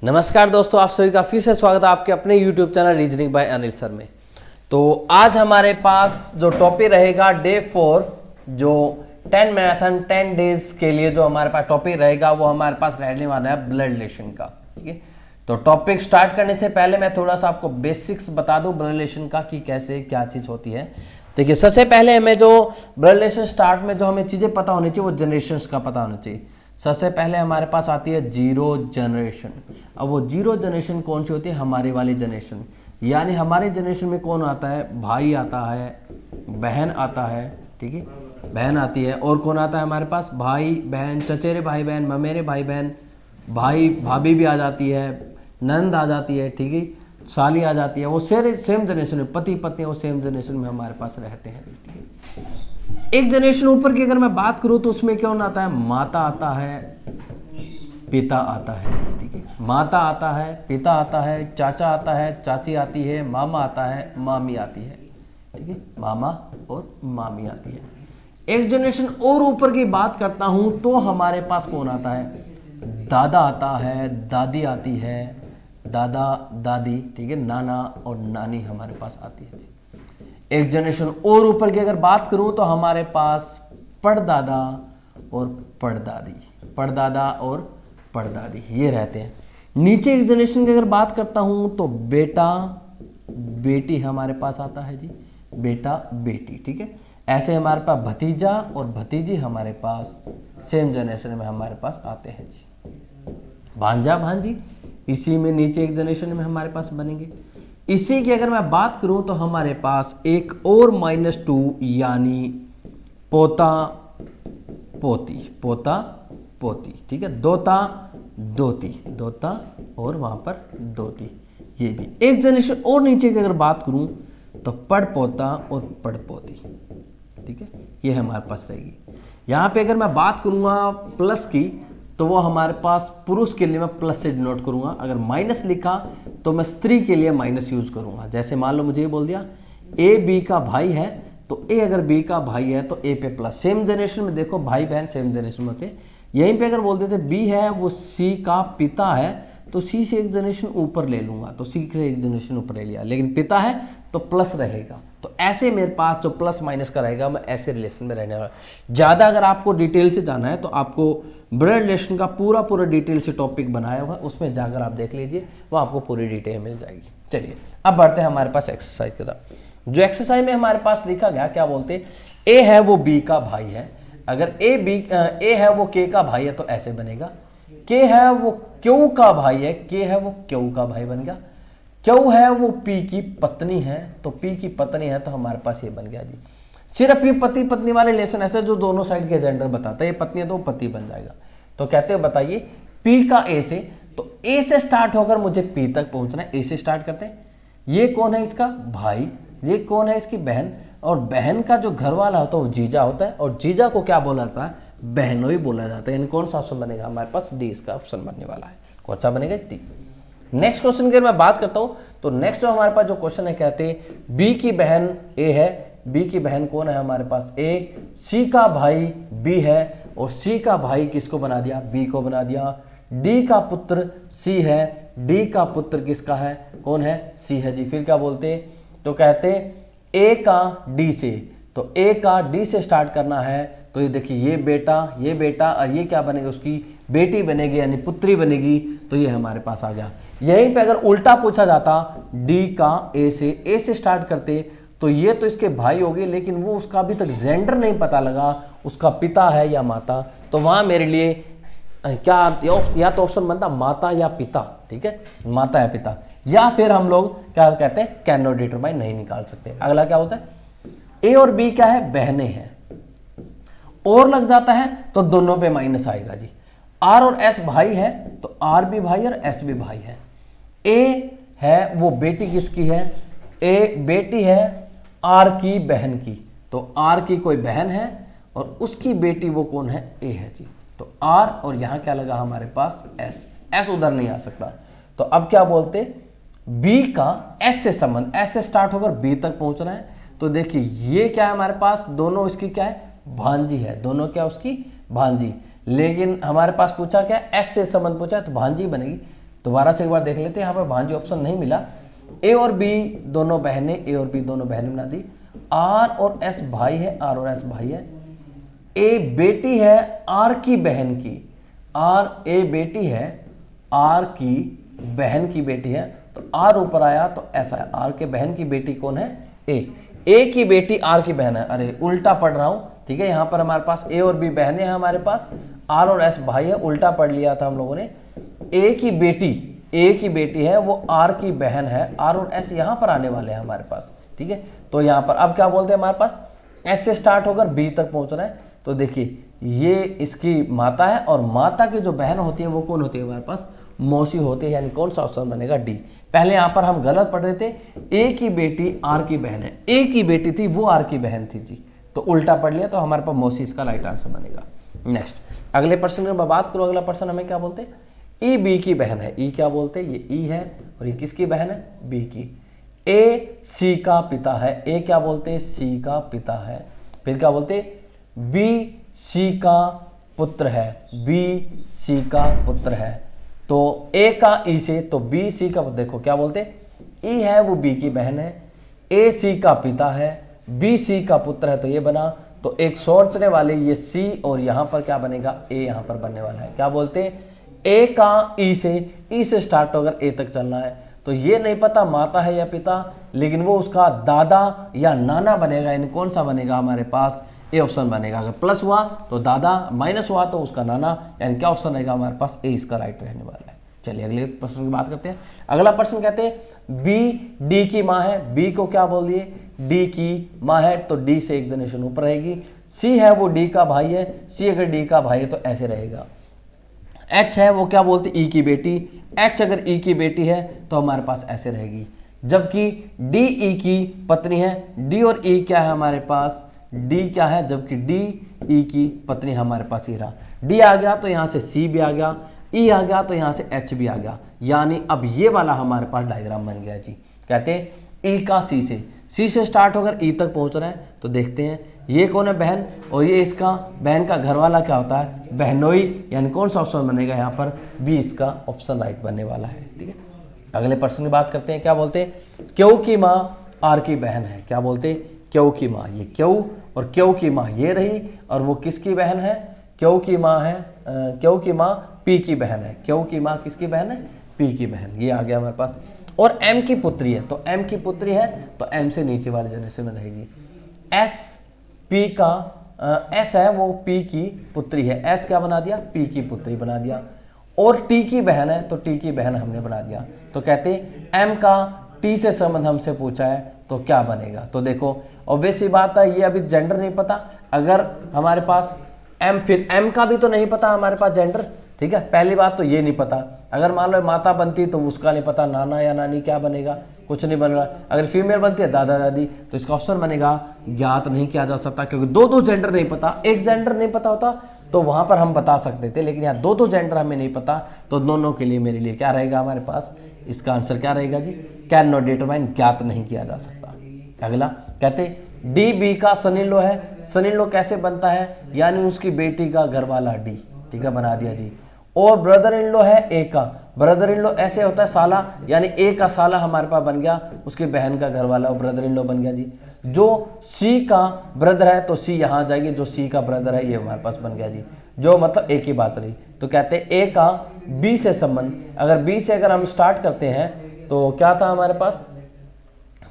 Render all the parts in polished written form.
नमस्कार दोस्तों, आप सभी का फिर से स्वागत है आपके अपने YouTube channel reasoning bye Anil sir में। तो आज हमारे पास जो टॉपिक रहेगा डे 4 जो 10 मैराथन 10 डेज के लिए जो हमारे पास टॉपिक रहेगा वो हमारे पास रहने वाला है ब्लड रिलेशन का। ठीक है, तो टॉपिक स्टार्ट करने से पहले मैं थोड़ा सा आपको बेसिक्स बता दूं ब्लड रिलेशन का कि कैसे क्या चीज़ होती है। देखिए, सबसे पहले हमें जो ब्लड रिलेशन स्टार्ट में जो हमें चीज़ें पता होनी चाहिए वो जनरेशन्स का पता होना चाहिए। सबसे पहले हमारे पास आती है जीरो जनरेशन। अब वो जीरो जनरेशन कौन सी होती है? हमारे वाली जनरेशन, यानी हमारे जनरेशन में कौन आता है? भाई आता है, बहन आता है। ठीक है, बहन आती है, और कौन आता है हमारे पास? भाई बहन, चचेरे भाई बहन, ममेरे भाई बहन, भाई भाभी भी आ जाती है, नंद आ जाती है। ठीक है, साली आ जाती है। वो सेम जनरेशन में पति पत्नी वो सेम जनरेशन में हमारे पास रहते हैं। ठीक है, एक जनरेशन ऊपर की अगर मैं बात करूं तो उसमें क्या आता है? माता आता है, पिता आता है। ठीक है, माता आता है, पिता आता है, चाचा आता है, चाची आती है, मामा आता है, मामी आती है। ठीक है, मामा और मामी आती है। एक जनरेशन और ऊपर की बात करता हूं तो हमारे पास कौन आता है? दादा आता है, दादी आती है, दादा दादी। ठीक है, नाना और नानी हमारे पास आती है। एक जनरेशन और ऊपर की अगर बात करूं तो हमारे पास पड़दादा और पड़दादी, पड़दादा और पड़दादी ये रहते हैं। नीचे एक जनरेशन की अगर बात करता हूं तो बेटा बेटी हमारे पास आता है जी, बेटा बेटी। ठीक है, ऐसे हमारे पास भतीजा और भतीजी हमारे पास सेम जनरेशन में हमारे पास आते हैं जी। भांजा भांजी इसी में नीचे एक जनरेशन में हमारे पास बनेंगे। इसी की अगर मैं बात करूं तो हमारे पास एक और -2 यानी पोता पोती, पोता पोती। ठीक है, दोता दोती, दोता और वहां पर दोती। ये भी एक जनरेशन और नीचे की अगर बात करूं तो पड़ पोता और पड़ पोती। ठीक है, ये हमारे पास रहेगी। यहां पे अगर मैं बात करूंगा प्लस की तो वो हमारे पास पुरुष के लिए मैं प्लस से डिनोट करूंगा। अगर माइनस लिखा तो मैं स्त्री के लिए माइनस यूज करूंगा। जैसे मान लो मुझे ये बोल दिया ए बी का भाई है तो ए अगर बी का भाई है तो ए पे प्लस। सेम जनरेशन में देखो भाई बहन सेम जनरेशन में होते हैं। यहीं पे अगर बोल देते बी है वो सी का पिता है तो सी से एक जनरेशन ऊपर ले लूंगा, तो सी से एक जनरेशन ऊपर ले लिया, लेकिन पिता है तो प्लस रहेगा। तो ऐसे मेरे पास जो प्लस माइनस का रहेगा मैं ऐसे रिलेशन में रहने वाला। ज़्यादा अगर आपको डिटेल से जाना है तो आपको ब्लड रिलेशन का पूरा डिटेल से टॉपिक बनाया हुआ है, उसमें जाकर आप देख लीजिए, वो आपको पूरी डिटेल मिल जाएगी। चलिए अब बढ़ते हैं हमारे पास एक्सरसाइज की तरफ। जो एक्सरसाइज में हमारे पास लिखा गया क्या बोलते हैं? ए है वो बी का भाई है। अगर ए है वो के का भाई है तो ऐसे बनेगा। के है वो क्यू का भाई है, के है वो क्यू का भाई बन गया। क्यू है वो पी की पत्नी है तो पी की पत्नी है तो हमारे पास ये बन गया जी। सिर्फ ये पति पत्नी वाले रिलेशन ऐसे जो दोनों साइड के जेंडर बताता है, ये पत्नी है तो पति बन जाएगा। तो कहते हो बताइए पी का ए से, तो ए से स्टार्ट होकर मुझे पी तक पहुंचना है। ए से स्टार्ट करते हैं। ये कौन है? इसका भाई। ये कौन है? इसकी बहन। और बहन का जो घर वाला होता है वो जीजा होता है, और जीजा को क्या बोला जाता है? बहनोई बोला जाता है। यानी कौन सा ऑप्शन बनेगा हमारे पास? डी इसका ऑप्शन बनने वाला है। कौन सा बनेगा? डी। नेक्स्ट क्वेश्चन की मैं बात करता हूं तो नेक्स्ट जो हमारे पास जो क्वेश्चन है कहते हैं बी की बहन ए है। बी की बहन कौन है हमारे पास? ए। सी का भाई बी है और सी का भाई किसको बना दिया? बी को बना दिया। डी का पुत्र सी है, डी का पुत्र किसका है? कौन है? सी है जी। फिर क्या बोलते? तो कहते ए का डी से, तो ए का डी से स्टार्ट करना है। तो ये देखिए ये बेटा और ये क्या बनेगा? उसकी बेटी बनेगी यानी पुत्री बनेगी। तो ये हमारे पास आ गया। यहीं पे अगर उल्टा पूछा जाता डी का ए से स्टार्ट करते तो ये तो इसके भाई हो गए, लेकिन वो उसका अभी तक जेंडर नहीं पता लगा, उसका पिता है या माता। तो वहां मेरे लिए क्या या तो ऑप्शन बनता माता या पिता। ठीक है, माता या पिता, या फिर हम लोग क्या कहते हैं? कैन नॉट डिटरमाइन, नहीं निकाल सकते। अगला क्या होता है? ए और बी क्या है? बहनें हैं। और लग जाता है तो दोनों पे माइनस आएगा जी। आर और एस भाई है तो आर भी भाई और एस भी भाई है। ए है वो बेटी किसकी है? ए बेटी है आर की बहन की, तो आर की कोई बहन है और उसकी बेटी वो कौन है? ए है जी। तो आर और यहां क्या लगा हमारे पास? एस। एस उधर नहीं आ सकता। तो अब क्या बोलते? बी का एस से संबंध, एस से स्टार्ट होकर बी तक पहुंच रहा है। तो देखिए ये क्या है हमारे पास? दोनों इसकी क्या है? भांजी है। दोनों क्या उसकी? भांजी। लेकिन हमारे पास पूछा क्या? एस से संबंध पूछा है तो भांजी बनेगी। दोबारा से एक बार देख लेते हैं, यहाँ पे भांजी ऑप्शन नहीं मिला। ए और बी दोनों बहनें, ए और बी दोनों बहनें बना दी। आर और एस भाई है, आर और एस भाई है। ए बेटी है आर की बहन की, आर ए बेटी है आर की बहन की बेटी है, तो आर ऊपर आया तो ऐसा है, आर के बहन की बेटी कौन है? ए की बेटी आर की बहन है, अरे उल्टा पढ़ रहा हूं, ठीक है। यहां पर हमारे पास ए और बी बहनें हैं हमारे पास, आर और एस भाई है, उल्टा पढ़ लिया था हम लोगों ने। ए की बेटी है वो आर की बहन है, आर और एस यहां पर आने वाले हैं हमारे पास, ठीक है। तो यहां पर अब क्या बोलते हैं, हमारे पास एस से स्टार्ट होकर बी तक पहुंच रहा है, तो देखिए ये इसकी माता है, और माता की जो बहन होती है वो कौन होती है हमारे पास? मौसी होती है, यानी कौन सा ऑप्शन बनेगा? डी। पहले यहां पर हम गलत पढ़ रहे थे, ए की बेटी आर की बहन है, ए की बेटी थी वो आर की बहन थी जी, तो उल्टा पढ़ लिया, तो हमारे पास मौसी इसका राइट आंसर बनेगा। नेक्स्ट अगले प्रश्न में बात करूं, अगला प्रश्न हमें क्या बोलते हैं? ई बी की बहन है, ई क्या बोलते हैं? ये ई है, और ये किसकी बहन है? बी की। ए सी का पिता है, ए क्या बोलते हैं? सी का पिता है। फिर क्या बोलते हैं? बी सी का पुत्र है, बी सी का पुत्र है, तो ए का ई से, तो बी सी का, देखो क्या बोलते हैं? ई है वो बी की बहन है, ए सी का पिता है, बी सी का पुत्र है, तो ये बना। तो एक सोचने वाले ये सी, और यहां पर क्या बनेगा? ए यहां पर बनने वाला है। क्या बोलते हैं? ए का ई से स्टार्ट होकर ए तक चलना है, तो ये नहीं पता माता है या पिता, लेकिन वो उसका दादा या नाना बनेगा, यानी कौन सा बनेगा हमारे पास? ए ऑप्शन बनेगा। अगर प्लस हुआ तो दादा, माइनस हुआ तो उसका नाना, यानी क्या ऑप्शन रहेगा हमारे पास? ए इसका राइट रहने वाला है। चलिए अगले प्रश्न की बात करते हैं। अगला प्रश्न कहते हैं बी डी की माँ है, बी को क्या बोल दिए? डी की माँ है, तो डी से एक जनरेशन ऊपर रहेगी। सी है वो डी का भाई है, सी अगर डी का भाई है तो ऐसे रहेगा। एच है वो क्या बोलते? ई की बेटी, एच अगर ई की बेटी है तो हमारे पास ऐसे रहेगी। जबकि डी ई की पत्नी है, डी और ई क्या है हमारे पास? डी क्या है? जबकि डी ई की पत्नी हमारे पास ये रहा। डी आ गया तो यहाँ से सी भी आ गया, ई आ गया तो यहाँ से एच भी आ गया, यानी अब ये वाला हमारे पास डायग्राम बन गया जी। कहते हैं ई का सी से स्टार्ट होकर ई तक पहुँच रहा है, तो देखते हैं ये कौन है? बहन, और ये इसका बहन का घर वाला क्या होता है? बहनोई, यानी कौन सा ऑप्शन बनेगा यहाँ पर? बी इसका ऑप्शन राइट बनने वाला है, ठीक है। अगले प्रश्न की बात करते हैं। क्या बोलते हैं? क्यू की माँ आर की बहन है, क्या बोलते हैं? क्यू की माँ, ये क्यू और क्यू की माँ ये रही, और वो किसकी बहन है? क्यू की माँ है, क्यू की माँ पी की बहन है, क्यू की माँ किसकी बहन है? पी की बहन, ये आ गया हमारे पास। और एम की पुत्री है, तो एम की पुत्री है तो एम से नीचे वाले जनरेशन में रहेगी। एस पी का एस है वो पी की पुत्री है, एस क्या बना दिया? पी की पुत्री बना दिया। और टी की बहन है तो टी की बहन हमने बना दिया। तो कहते एम का टी से संबंध हमसे पूछा है तो क्या बनेगा? तो देखो ऑब्वियस ही बात है, ये अभी जेंडर नहीं पता। अगर हमारे पास एम, फिर एम का भी तो नहीं पता हमारे पास जेंडर, ठीक है। पहली बात तो ये नहीं पता। अगर मान लो माता बनती तो उसका नहीं पता, नाना या नानी क्या बनेगा? कुछ नहीं बनेगा। अगर फीमेल बनती है दादा दादी, तो इसका ऑप्शन बनेगा ज्ञात नहीं किया जा सकता, क्योंकि दो जेंडर नहीं पता। एक जेंडर नहीं पता होता तो वहां पर हम बता सकते थे, लेकिन यहाँ दो जेंडर हमें नहीं पता, तो दोनों के लिए मेरे लिए क्या रहेगा हमारे पास? इसका आंसर क्या रहेगा जी? कैन नॉट डिटरमाइन, ज्ञात नहीं किया जा सकता। अगला कहते डी बी का सन इन लॉ है, सन इन लॉ कैसे बनता है? यानी उसकी बेटी का घर वाला डी, ठीक है, बना दिया जी। और ब्रदर इन लॉ है ए का, ब्रदर इन लॉ ऐसे होता है साला, यानी ए का साला हमारे पास बन गया, उसकी बहन का घर वाला, और ब्रदर इन लॉ बन गया जी। जो सी का ब्रदर है तो सी यहाँ जाएगी, जो सी का ब्रदर है ये हमारे पास बन गया जी, जो मतलब ए की बात रही। तो कहते हैं ए का बी से संबंध, अगर बी से अगर हम स्टार्ट करते हैं तो क्या था हमारे पास?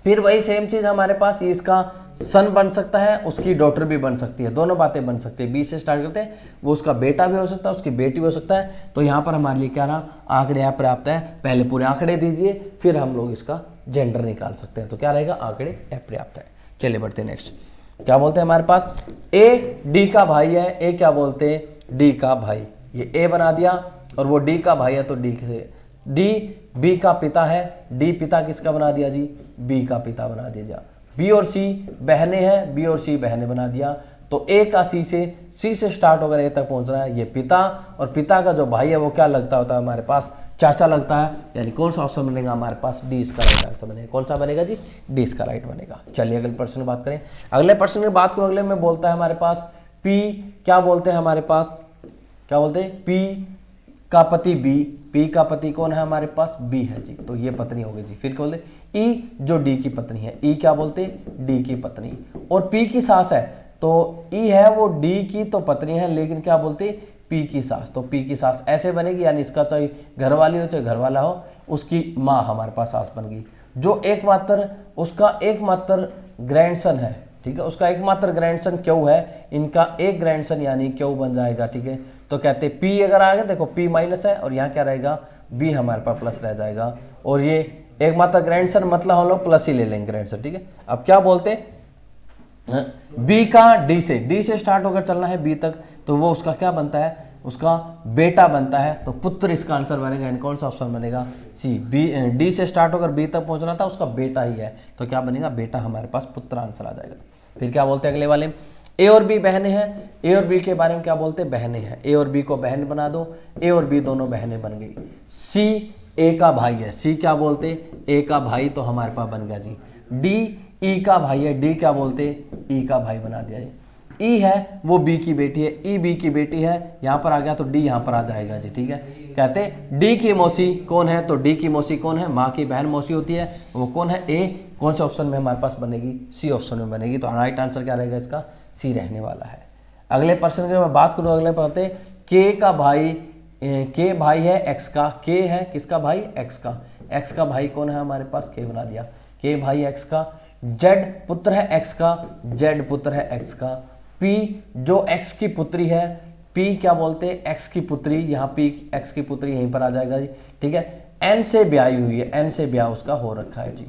फिर वही सेम चीज हमारे पास, इसका सन बन सकता है, उसकी डॉटर भी बन सकती है, दोनों बातें बन सकती है। बी से स्टार्ट करते हैं, वो उसका बेटा भी हो सकता है, उसकी बेटी भी हो सकता है। तो यहाँ पर हमारे लिए क्या रहा? आंकड़े अपर्याप्त है। पहले पूरे आंकड़े दीजिए, फिर हम लोग इसका जेंडर निकाल सकते हैं। तो क्या रहेगा? आंकड़े अपर्याप्त है। चलिए बढ़ते हैं नेक्स्ट। क्या बोलते हैं हमारे पास? ए डी का भाई है, ए क्या बोलते हैं? डी का भाई, ये ए बना दिया, और वो डी का भाई है तो डी से। डी बी का पिता है, डी पिता किसका बना दिया जी? बी का पिता बना दिया जा। बी और सी बहनें हैं, बी और सी बहनें बना दिया। तो ए का सी से स्टार्ट होकर ए तक पहुंच रहा है, ये पिता, और पिता का जो भाई है वो क्या लगता होता है हमारे पास? चाचा लगता है, यानी कौन सा ऑप्शन बनेगा हमारे पास? डी इसका राइट आंसर बनेगा। कौन सा बनेगा जी? डी इसका राइट बनेगा। चलिए अगले प्रश्न की बात करें। अगले प्रश्न की बात करूं, अगले में बोलता है हमारे पास पी, क्या बोलते हैं हमारे पास? क्या बोलते हैं? पी का पति बी, पी का पति कौन है हमारे पास, बी है जी, तो ये पत्नी होगी जी। फिर क्या बोलते, ई जो डी की पत्नी है, ई क्या बोलते, डी की पत्नी, और पी की सास है, तो ई है वो डी की तो पत्नी है, लेकिन क्या बोलते, पी की सास, तो पी की सास ऐसे बनेगी, यानी इसका चाहे घरवाली हो चाहे घरवाला हो, उसकी माँ हमारे पास सास बन गई। जो एकमात्र उसका एकमात्र ग्रैंडसन है, ठीक है, उसका एकमात्र ग्रैंडसन क्यों है, इनका एक ग्रैंडसन यानी क्यों बन जाएगा, ठीक है। तो कहते पी अगर आ गया, देखो पी माइनस है और यहाँ क्या रहेगा, बी हमारे पास प्लस रह जाएगा, और ये एकमात्र ग्रैंडसन मतलब हम लोग प्लस ही ले लेंगे ग्रैंडसन, ठीक है। अब क्या बोलते, बी का डी से स्टार्ट होकर चलना है बी तक, तो वो उसका क्या बनता है, उसका बेटा बनता है, तो पुत्र इसका आंसर बनेगा। इन कौन सा ऑप्शन बनेगा, सी। बी डी से स्टार्ट होकर बी तक पहुंचना था, उसका बेटा ही है, तो क्या बनेगा, बेटा हमारे पास पुत्र आंसर आ जाएगा। फिर क्या बोलते हैं अगले वाले, ए और बी बहनें हैं, ए और बी के बारे में क्या बोलते हैं, बहनें हैं, ए और बी को बहन बना दो, ए और बी दोनों बहनें बन गई। सी ए का भाई है, सी क्या बोलते, ए का भाई, तो हमारे पास बन गया जी। डी ई का भाई है, डी क्या बोलते, ई का भाई बना दिया जी। ई है वो बी की बेटी है, ई बी की बेटी है, यहाँ पर आ गया तो डी यहाँ पर आ जाएगा जी, ठीक है। कहते डी की मौसी कौन है, तो डी की मौसी कौन है, माँ की बहन मौसी होती है, वो कौन है, ए। कौन से ऑप्शन में हमारे पास बनेगी, सी ऑप्शन में बनेगी, तो राइट आंसर क्या रहेगा इसका, सी रहने वाला है। अगले प्रश्न की मैं बात करूँ, अगले पढ़ते, के का भाई, के भाई है एक्स का, के है किसका भाई, एक्स का, एक्स का भाई कौन है हमारे पास, के बना दिया, के भाई एक्स का। जेड पुत्र है एक्स का, जेड पुत्र है एक्स का। पी जो एक्स की पुत्री है, पी क्या बोलते हैं, एक्स की पुत्री, यहाँ पी एक्स की पुत्री यहीं पर आ जाएगा जी, ठीक है। एन से ब्याही हुई है, एन से ब्याह उसका हो रखा है जी।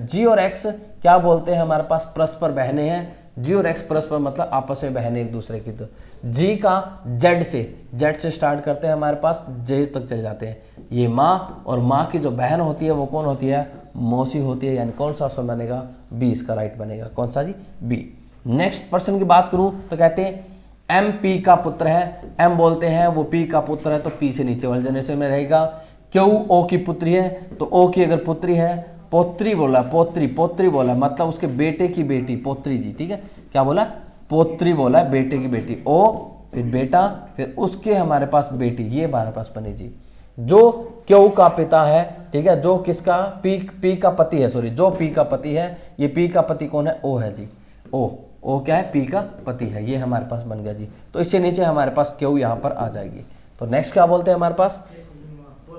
जी और एक्स क्या बोलते हैं हमारे पास, परस्पर बहनें हैं, जी और एक्स परस्पर मतलब आपस में बहनें एक दूसरे की। तो जी का जेड से स्टार्ट करते हैं, हमारे पास जे तक चले जाते हैं। ये माँ और माँ की जो बहन होती है वो कौन होती है, मौसी होती है, यानी कौन सा ऑप्शन बनेगा, बी इसका राइट बनेगा। कौन सा जी, बी। नेक्स्ट पर्सन की बात करूं तो कहते हैं एम पी का पुत्र है, एम बोलते हैं वो पी का पुत्र है, तो पी से नीचे वाले जनरेशन में रहेगा। क्यू ओ की पुत्री है, तो ओ की अगर पुत्री है, पोत्री बोला, पोत्री बोला मतलब उसके बेटे की बेटी, पोत्री जी, ठीक है। क्या बोला, पोत्री बोला, बेटे की बेटी, ओ फिर बेटा फिर उसके हमारे पास बेटी, ये हमारे पास बनी जी। जो क्यू का पिता है, ठीक है, जो किसका, पी का पति है, सॉरी जो पी का पति है, ये पी का पति कौन है, ओ है जी। ओ क्या है, पी का पति है, ये हमारे पास बन गया जी। तो इससे नीचे हमारे पास क्यू यहाँ पर आ जाएगी। तो नेक्स्ट क्या बोलते हैं हमारे पास,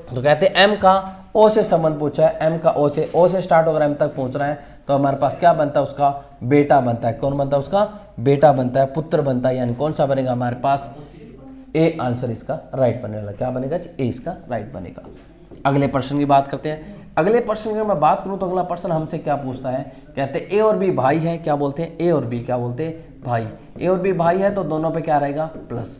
तो कहते हैं एम का ओ से संबंध पूछा है, एम का ओ से स्टार्ट होकर एम तक पहुंच रहा है, तो हमारे पास क्या बनता है, उसका बेटा बनता है। कौन बनता है, उसका बेटा बनता है, पुत्र बनता है, यानी कौन सा बनेगा हमारे पास, ए आंसर इसका राइट बनेगा। क्या बनेगा जी, ए इसका राइट बनेगा। अगले प्रश्न की बात करते हैं। अगले प्रश्न की मैं बात करूं तो अगला प्रश्न हमसे क्या पूछता है, कहते हैं ए और बी भाई है, क्या बोलते हैं, ए और बी क्या बोलते हैं, भाई। ए और बी भाई है तो दोनों पे क्या रहेगा, प्लस।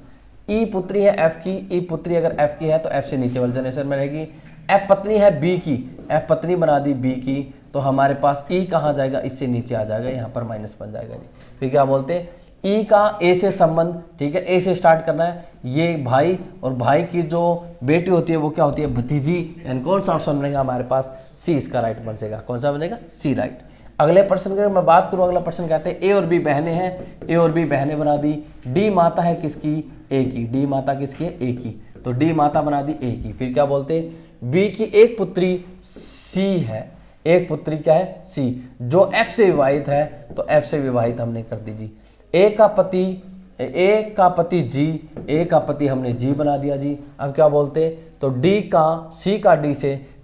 ई पुत्री है एफ की, ई पुत्री अगर एफ की है तो एफ से नीचे वाले जनरेशन में रहेगी। एफ पत्नी है बी की, एफ पत्नी बना दी बी की, तो हमारे पास ई कहाँ जाएगा, इससे नीचे आ जाएगा, यहाँ पर माइनस बन जाएगा जी। फिर क्या बोलते हैं, ई का ए से संबंध, ठीक है, ए से स्टार्ट करना है, ये भाई और भाई की जो बेटी होती है वो क्या होती है, भतीजी, यानी कौन सा ऑप्शन बनेगा हमारे पास, सी इसका राइट बनेगा। कौन सा बनेगा, सी राइट। अगले प्रश्न की मैं बात करूं, अगला प्रश्न कहते हैं ए और बी बहनें हैं, ए और बी बहनें बना दी। डी माता है किसकी, ए की, डी माता किसकी है, ए की, तो डी माता बना दी ए की। फिर क्या बोलते हैं, बी की एक पुत्री सी है, एक पुत्री क्या है, सी, जो एफ से विवाहित है, तो एफ से विवाहित हमने कर दी जी। ए का पति जी, ए का पति हमने जी बना दिया जी। अब क्या बोलते, तो डी का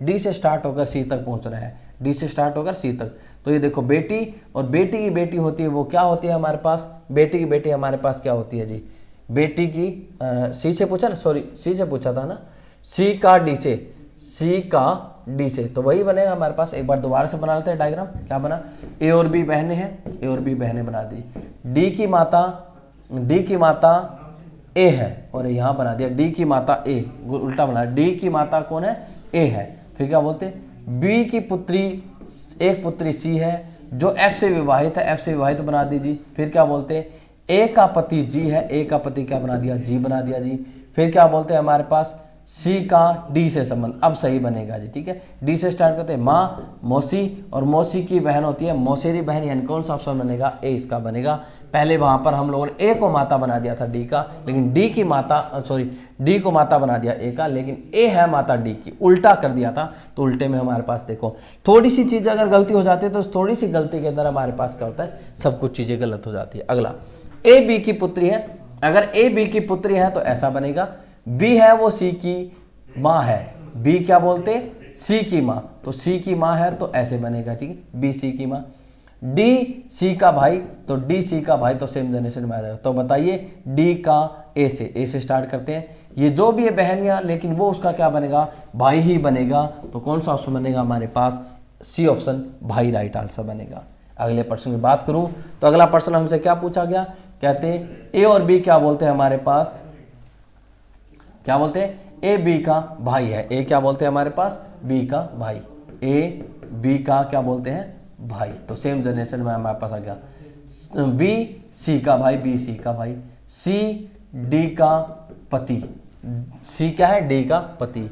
डी से स्टार्ट होकर सी तक पहुंच रहा है, डी से स्टार्ट होकर सी तक। तो ये देखो बेटी और बेटी की बेटी होती है, वो क्या होती है हमारे पास, बेटी की बेटी हमारे पास क्या होती है जी, बेटी की सी से पूछा ना, सॉरी सी से पूछा था ना, सी का डी से, तो वही बनेगा हमारे पास। एक बार दोबारा से बना लेते हैं डायग्राम, क्या बना, ए और बी बहनें हैं, ए और बी बहनें बना दी। डी की माता ए है, और यहाँ बना दिया डी की माता ए, उल्टा बना, डी की माता कौन है, ए है। फिर क्या बोलते, बी की पुत्री, एक पुत्री सी है, जो एफ से विवाहित है, एफ से विवाहित बना दीजिए। फिर क्या बोलते, ए का पति जी है, ए का पति क्या बना दिया, जी बना दिया जी। फिर क्या बोलते हैं हमारे पास, सी का डी से संबंध, अब सही बनेगा जी, ठीक है। डी से स्टार्ट करते हैं, माँ, मौसी, और मौसी की बहन होती है मौसेरी बहन, यानी कौन सा ऑप्शन बनेगा, ए इसका बनेगा। पहले वहां पर हम लोगों ने ए को माता बना दिया था डी का, लेकिन डी को माता बना दिया ए का, लेकिन ए है माता डी की, उल्टा कर दिया था। तो उल्टे में हमारे पास देखो थोड़ी सी चीज़ अगर गलती हो जाती है तो थोड़ी सी गलती के अंदर हमारे पास क्या होता है, सब कुछ चीज़ें गलत हो जाती है। अगला, ए बी की पुत्री है, अगर ए बी की पुत्री है तो ऐसा बनेगा, बी है वो सी की माँ है, बी क्या बोलते सी की माँ, तो सी की माँ है तो ऐसे बनेगा, ठीक है, बी सी की माँ। डी सी का भाई, तो डी सी का भाई तो सेम जनरेशन में आ जाएगा। तो बताइए डी का ए से स्टार्ट करते हैं, ये जो भी है बहन या, लेकिन वो उसका क्या बनेगा, भाई ही बनेगा। तो कौन सा ऑप्शन बनेगा हमारे पास, सी ऑप्शन भाई राइट आंसर बनेगा। अगले प्रश्न की बात करूं तो अगला प्रश्न हमसे क्या पूछा गया, कहते हैं ए और बी क्या बोलते हैं हमारे पास, क्या बोलते हैं, ए बी का भाई है, ए क्या बोलते हैं हमारे पास, बी का भाई, ए बी का क्या बोलते हैं भाई। तो सेम जनरेशन में हमारे पास आ गया, बी सी का भाई, बी सी का भाई, सी डी का पति, सी क्या है डी का पति,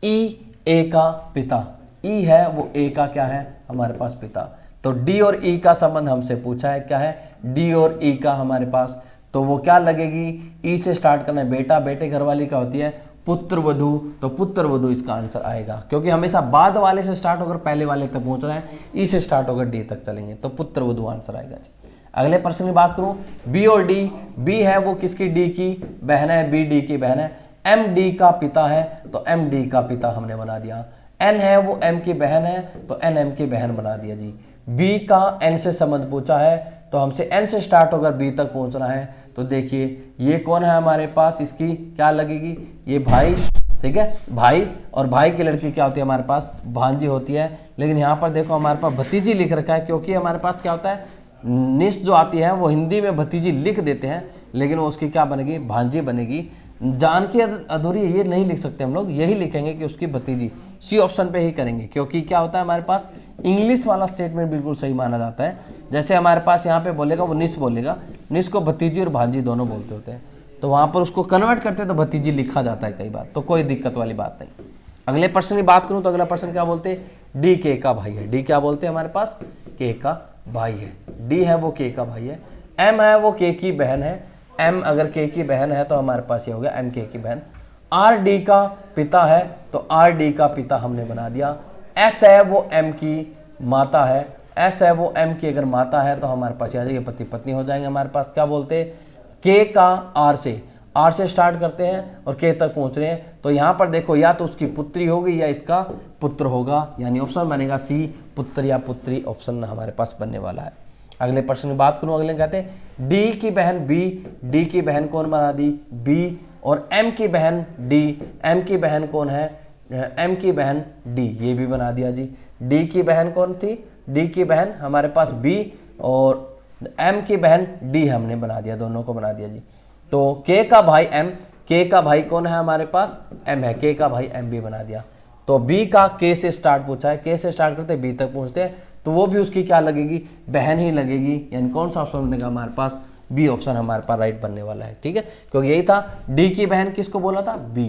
ई ए का पिता, ई है वो ए का क्या है हमारे पास पिता। तो डी और ई का संबंध हमसे पूछा है, क्या है डी और ई का हमारे पास, तो वो क्या लगेगी, ई से स्टार्ट करना है, बेटा बेटे घरवाली का होती है पुत्र वधु, तो पुत्र वधु इसका आंसर आएगा, क्योंकि हमेशा बाद वाले से स्टार्ट होकर पहले वाले तक पहुंच रहे हैं, ई से स्टार्ट होकर डी तक चलेंगे, तो पुत्र वधु आंसर आएगा जी। अगले प्रश्न की बात करूं, बी और डी, बी है वो किसकी, डी की बहन है, बी डी की बहन है, एम डी का पिता है तो एम डी का पिता हमने बना दिया, एन है वो एम की बहन है तो एन एम की बहन बना दिया जी। बी का एन से संबंध पूछा है तो हमसे एन से स्टार्ट होकर बी तक पहुंचना है, तो देखिए ये कौन है हमारे पास, इसकी क्या लगेगी, ये भाई, ठीक है, भाई, और भाई की लड़की क्या होती है हमारे पास, भांजी होती है। लेकिन यहाँ पर देखो हमारे पास भतीजी लिख रखा है, क्योंकि हमारे पास क्या होता है, निस जो आती है वो हिंदी में भतीजी लिख देते हैं, लेकिन वो उसकी क्या बनेगी, भांजी बनेगी। जान की अधूरी ये नहीं लिख सकते हम लोग, यही लिखेंगे कि उसकी भतीजी, सी ऑप्शन पे ही करेंगे, क्योंकि क्या होता है हमारे पास इंग्लिश वाला स्टेटमेंट बिल्कुल सही माना जाता है। जैसे हमारे पास यहाँ पे बोलेगा वो निस बोलेगा, निस को भतीजी और भांजी दोनों बोलते होते हैं, तो वहाँ पर उसको कन्वर्ट करते हैं तो भतीजी लिखा जाता है कई बार, तो कोई दिक्कत वाली बात नहीं। अगले प्रश्न की बात करूँ तो अगला प्रश्न क्या बोलते हैं, डी के का भाई है, डी क्या बोलते हैं हमारे पास, के का भाई है, डी है वो के का भाई है, एम है वो के की बहन है, एम अगर के की बहन है तो हमारे पास ये हो गया एम के की बहन, आर डी का पिता है तो आर डी का पिता हमने बना दिया, एस है वो एम की माता है, एस है वो एम की अगर माता है तो हमारे पास ये पति पत्नी हो जाएंगे। हमारे पास क्या बोलते हैं, के का आर से स्टार्ट करते हैं और के तक पहुंच रहे हैं, तो यहाँ पर देखो या तो उसकी पुत्री होगी या इसका पुत्र होगा, यानी ऑप्शन बनेगा सी, पुत्र या पुत्री ऑप्शन हमारे पास बनने वाला है। अगले प्रश्न की बात करूं, अगले कहते हैं डी की बहन बी, डी की बहन कौन बना दी, बी, और एम की बहन डी, एम की बहन कौन है, एम की बहन डी, ये भी बना दिया जी। डी की बहन कौन थी, डी की बहन हमारे पास बी, और एम की बहन डी हमने बना दिया, दोनों को बना दिया जी। तो के का भाई एम, के का भाई कौन है हमारे पास, एम है, के का भाई एम भी बना दिया। तो बी का के से स्टार्ट पूछा है, के से स्टार्ट करते बी तक पहुंचते हैं, तो वो भी उसकी क्या लगेगी, बहन ही लगेगी, यानी कौन सा ऑप्शन बनेगा हमारे पास, बी ऑप्शन हमारे पास राइट बनने वाला है, ठीक है, क्योंकि यही था। डी की बहन किसको बोला था, बी,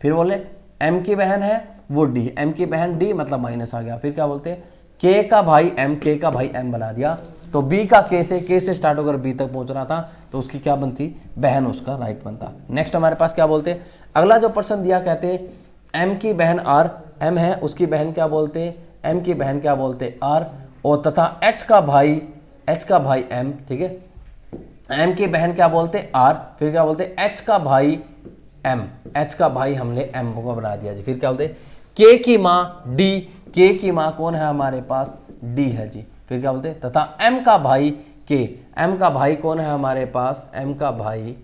फिर बोले एम की बहन है वो डी, एम की बहन डी मतलब माइनस आ गया, फिर क्या बोलते हैं के का भाई एम, के का भाई एम बना दिया। तो बी का के से स्टार्ट होकर बी तक पहुंच रहा था, तो उसकी क्या बनती, बहन उसका राइट बनता। नेक्स्ट हमारे पास क्या बोलते हैं, अगला जो प्रश्न दिया, कहते हैं एम की बहन आर, एम है उसकी बहन क्या बोलते हैं, एम की बहन क्या बोलते हैं आर, और तथा एच का भाई एम, ठीक है, एम की बहन क्या बोलते हैं आर, फिर क्या बोलते हैं एच का भाई एम, एच का भाई हमने एम को बना दिया जी। फिर क्या बोलते हैं के की माँ डी, के की माँ कौन है हमारे पास, डी है जी। फिर क्या बोलते हैं तथा एम का भाई के, एम का भाई कौन है हमारे पास, एम का भाई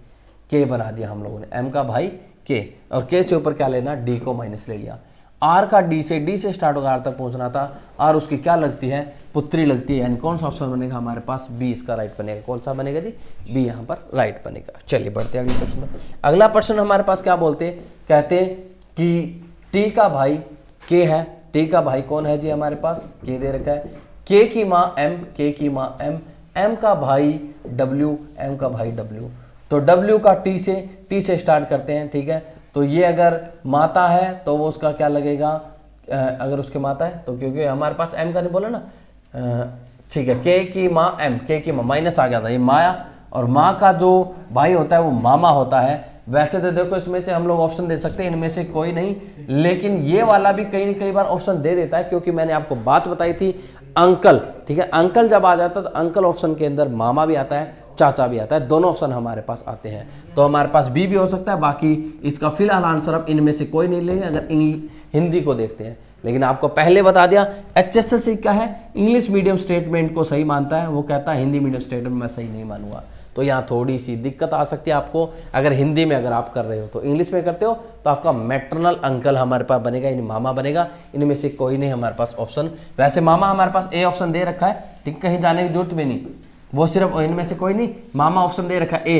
के बना दिया हम लोगों ने, एम का भाई के, और के से ऊपर क्या लेना, डी को माइनस ले लिया। आर का डी से स्टार्ट होकर आर तक पहुंचना था, आर उसकी क्या लगती है, पुत्री लगती है, यानी कौन सा ऑप्शन बनेगा हमारे पास, बी इसका राइट बनेगा। कौन सा बनेगा जी, बी यहाँ पर राइट बनेगा। चलिए बढ़ते हैं अगले प्रश्न। अगला प्रश्न हमारे पास क्या बोलते, कहते कि टी का भाई के है, टी का भाई कौन है जी हमारे पास, के दे रखा है, के की माँ एम, के की माँ एम, एम का भाई डब्ल्यू, एम का भाई डब्ल्यू। तो डब्ल्यू का टी से स्टार्ट करते हैं, ठीक है, तो ये अगर माता है तो वो उसका क्या लगेगा, अगर उसके माता है तो, क्योंकि हमारे पास एम का नहीं बोला ना, ठीक है, के की माँ एम, के की माँ माइनस आ गया था, ये माया, और माँ का जो भाई होता है वो मामा होता है, वैसे तो देखो इसमें से हम लोग ऑप्शन दे सकते हैं, इनमें से कोई नहीं, लेकिन ये वाला भी कई बार ऑप्शन दे देता है, क्योंकि मैंने आपको बात बताई थी अंकल, ठीक है, अंकल जब आ जाता है तो अंकल ऑप्शन के अंदर मामा भी आता है, चाचा भी आता है, दोनों ऑप्शन हमारे पास आते हैं। तो हमारे पास बी भी हो सकता है, बाकी इसका फिलहाल आंसर अब इनमें से कोई नहीं लेंगे अगर हिंदी को देखते हैं। लेकिन आपको पहले बता दिया HSSC क्या है, इंग्लिश मीडियम स्टेटमेंट को सही मानता है, वो कहता है हिंदी मीडियम स्टेटमेंट मैं सही नहीं मानूंगा। तो यहाँ थोड़ी सी दिक्कत आ सकती है आपको, अगर हिंदी में अगर आप कर रहे हो तो, इंग्लिश में करते हो तो आपका मैटरनल अंकल हमारे पास बनेगा, यानी मामा बनेगा। इनमें से कोई नहीं हमारे पास ऑप्शन, वैसे मामा हमारे पास ए ऑप्शन दे रखा है, ठीक, कहीं जाने की जरूरत भी नहीं, वो सिर्फ इनमें से कोई नहीं, मामा ऑप्शन दे रखा है,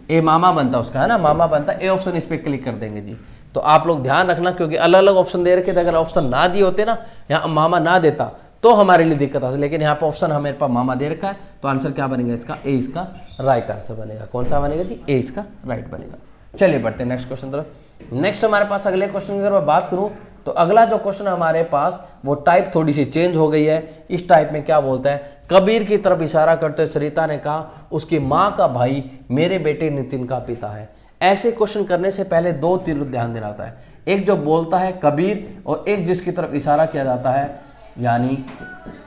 ए मामा बनता उसका, है ना, मामा बनता, ए ऑप्शन इस पर क्लिक कर देंगे जी। तो आप लोग ध्यान रखना, क्योंकि अलग अलग ऑप्शन दे रखे थे, अगर ऑप्शन ना दिए होते ना, यहाँ मामा ना देता तो हमारे लिए दिक्कत आती, लेकिन यहाँ पर ऑप्शन हमारे पास मामा दे रखा है, तो आंसर क्या बनेगा इसका, ए इसका राइट आंसर बनेगा। कौन सा बनेगा जी, ए इसका राइट बनेगा। चलिए बढ़ते हैं नेक्स्ट क्वेश्चन तरफ। नेक्स्ट हमारे पास अगले क्वेश्चन की अगर मैं बात करूँ तो अगला जो क्वेश्चन हमारे पास वो टाइप थोड़ी सी चेंज हो गई है। इस टाइप में क्या बोलता है, कबीर की तरफ इशारा करते सरिता ने कहा उसकी माँ का भाई मेरे बेटे नितिन का पिता है। ऐसे क्वेश्चन करने से पहले दो तीर ध्यान देना होता है, एक जो बोलता है कबीर और एक जिसकी तरफ इशारा किया जाता है, यानी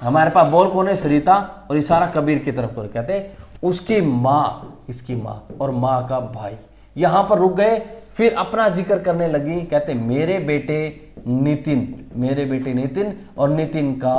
हमारे पास बोल कौन है, सरिता, और इशारा कबीर की तरफ कौन, कहते हैं उसकी माँ, इसकी माँ और माँ का भाई। यहां पर रुक गए, फिर अपना जिक्र करने लगी, कहते मेरे बेटे नितिन, मेरे बेटे नितिन और नितिन का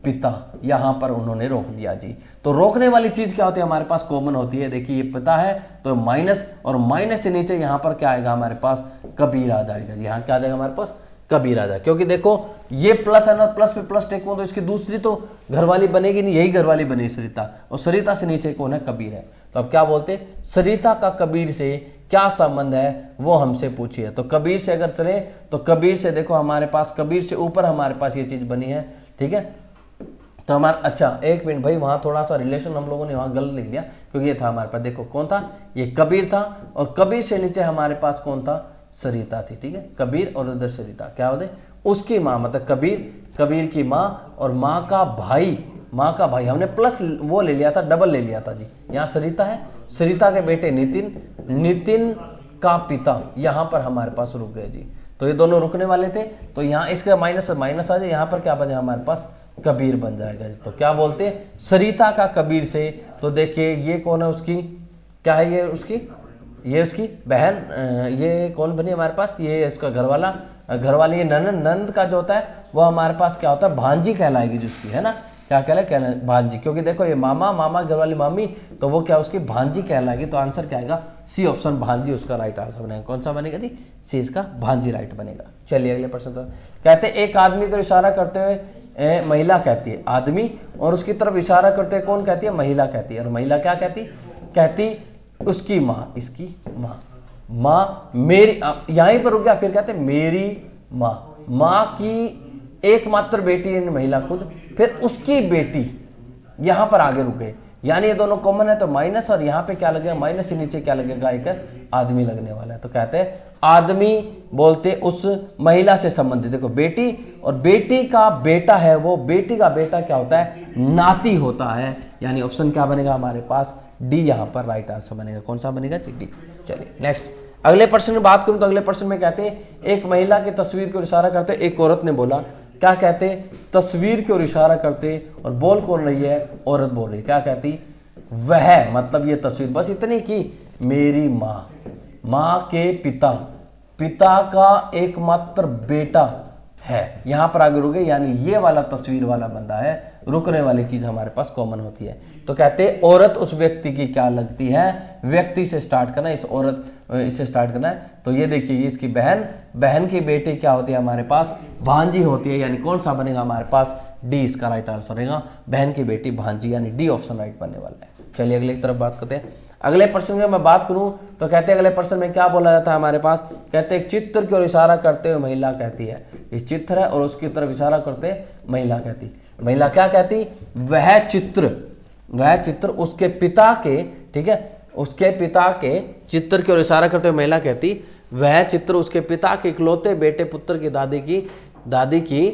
पिता, यहां पर उन्होंने रोक दिया जी। तो रोकने वाली चीज क्या होती है, हमारे पास कॉमन होती है, देखिए ये पिता है तो माइनस, और माइनस से नीचे यहां पर क्या आएगा हमारे पास, कबीर आ जाएगा जी। यहाँ क्या आ जाएगा हमारे पास, कबीर आ जाए, क्योंकि देखो ये प्लस है ना, प्लस पे प्लस टेको तो इसकी दूसरी तो घरवाली बनेगी नहीं, यही घरवाली बनेगी सरिता, और सरिता से नीचे कौन है, कबीर है। तो अब क्या बोलते, सरिता का कबीर से क्या संबंध है वो हमसे पूछिए। तो कबीर से अगर चले तो कबीर से देखो हमारे पास, कबीर से ऊपर हमारे पास ये चीज बनी है, ठीक है। तो हमारा, अच्छा एक मिनट भाई, वहां थोड़ा सा रिलेशन हम लोगों ने वहां गलत लिख दिया, क्योंकि ये था हमारे पास, देखो कौन था, ये कबीर था, और कबीर से नीचे हमारे पास कौन था, सरिता थी, ठीक है, कबीर और उधर सरिता, क्या होते, उसकी माँ, मतलब कबीर की माँ और माँ का भाई, माँ का भाई हमने प्लस वो ले लिया था, डबल ले लिया था जी। यहाँ सरिता है, सरिता के बेटे नितिन, नितिन का पिता, यहाँ पर हमारे पास रुक गए जी। तो ये दोनों रुकने वाले थे, तो यहाँ इसका माइनस माइनस आ जाए, यहाँ पर क्या बने हमारे पास, कबीर बन जाएगा जी। तो क्या बोलते, सरिता का कबीर से, तो देखिए ये कौन है उसकी, क्या है ये उसकी, ये उसकी बहन, ये कौन बनी हमारे पास, ये इसका घरवाला, घरवाली, ये नंद का जो होता है वो हमारे पास क्या होता है, भांजी कहलाएगी जिसकी, है ना, क्या कहलाए, भांजी, क्योंकि देखो ये मामा, मामा घरवाली मामी, तो वो क्या उसकी भांजी कहलाएगी। तो आंसर क्या आएगा, सी ऑप्शन भांजी उसका राइट आंसर बनेगा। कौन सा बनेगा जी, सी इसका भांजी राइट बनेगा। चलिए अगले प्रश्न पर, कहते एक आदमी को इशारा करते हुए महिला कहती है, आदमी और उसकी तरफ इशारा करते हुए कौन कहती है, महिला कहती है, और महिला क्या कहती, कहती उसकी माँ, इसकी माँ, माँ मेरी, यहीं पर रुक गया, फिर कहते मेरी माँ, माँ की एकमात्र बेटी है महिला खुद, फिर उसकी बेटी, यहां पर आगे रुक गए, यानी ये दोनों कॉमन है, तो माइनस, और यहाँ पे क्या लगेगा, माइनस से नीचे क्या लगेगा, एक आदमी लगने वाला है। तो कहते हैं आदमी बोलते उस महिला से संबंधित, देखो बेटी और बेटी का बेटा है, वो बेटी का बेटा क्या होता है, नाती होता है, यानी ऑप्शन क्या बनेगा हमारे पास, डी यहाँ पर राइट आंसर बनेगा। कौन सा बनेगा जी, डी। चलिए नेक्स्ट अगले प्रश्न की बात करूं तो अगले प्रश्न में कहते हैं एक महिला की तस्वीर को इशारा करते, एक औरत ने बोला, क्या कहते, तस्वीर की ओर इशारा करते, और बोल कौन रही है, औरत बोल रही है, क्या कहती, वह, मतलब ये तस्वीर, बस इतनी की मेरी माँ, माँ के पिता, पिता का एकमात्र बेटा है, यहां पर आगे रुके, यानी ये वाला तस्वीर वाला बंदा है, रुकने वाली चीज हमारे पास कॉमन होती है। तो कहते औरत उस व्यक्ति की क्या लगती है, व्यक्ति से स्टार्ट करना, इस औरत इससे स्टार्ट करना है। तो ये देखिए ये इसकी बहन, बहन की बेटी क्या होती है हमारे पास, भांजी होती है, यानी कौन सा बनेगा हमारे पास, डी इसका राइट आंसर रहेगा, बहन की बेटी भांजी, यानी डी ऑप्शन राइट बनने वाला है। चलिए अगले की तरफ बात करते हैं। अगले प्रश्न में मैं बात करूं तो कहते हैं अगले प्रश्न में क्या बोला जाता है हमारे पास, कहते हैं चित्र की ओर इशारा करते हुए महिला कहती है, ये चित्र है और उसकी तरफ इशारा करते महिला कहती, महिला क्या कहती, वह चित्र उसके पिता के, ठीक है, उसके पिता के चित्र की ओर इशारा करते हुए महिला कहती, वह चित्र उसके पिता के इकलौते बेटे पुत्र की दादी की